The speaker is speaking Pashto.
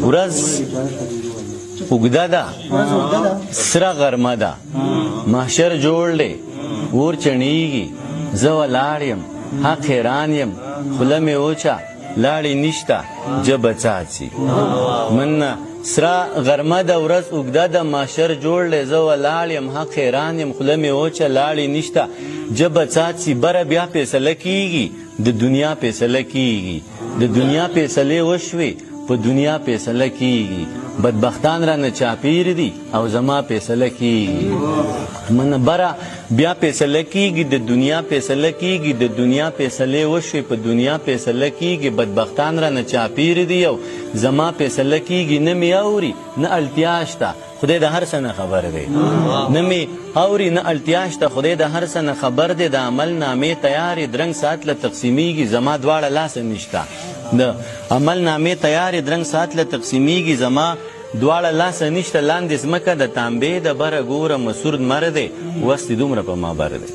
ورځ اوږده ده، سره غرمه ده، محشر جوړ دی، اور چڼېږي، زه ولاړ یم، حق حیران یم، خوله مې وچه، لاړې نشته، ژبه څاڅي. مننه سره غرمه ده، ورځ اوږده ده، محشر جوړ دی، زه ولاړ یم، حق حیران یم، خوله مې وچه، لاړې نشته، ژبه څاڅي. بره بیا فیصله کیږي، د دنیا فیصله کیږي، د دنیا فیصلې وشوې، په دنیا فیصله کیږي. بدبختان را نه چاپیر دي او زما فیصله کیږي. من بره بیا فیصله کیږي، د دنیا فیصله کیږي، د دنیا فیصلې وشوې، په دنیا فیصله کیږي. بدبختان را نه چاپیر دي او زما فیصله کیږي. نه مې اوري نه اړتیا شته، خدای د هر څه نه خبر دی. نه مې اوري نه اړتیا شته، خدای د هر څه نه خبر دی. د عمل نامې تیارې درنګ ساعت له تقسیمیږي، زما دواړه لاسه نشته. د عمل نامې تیارې درنګ ساعت له تقسیمیږي، زما دواړه لاسه نشته. لاندې ځمکه د تانبې د بره ګوره، مسعود مر دی، وس دې دومره په ما بر دی.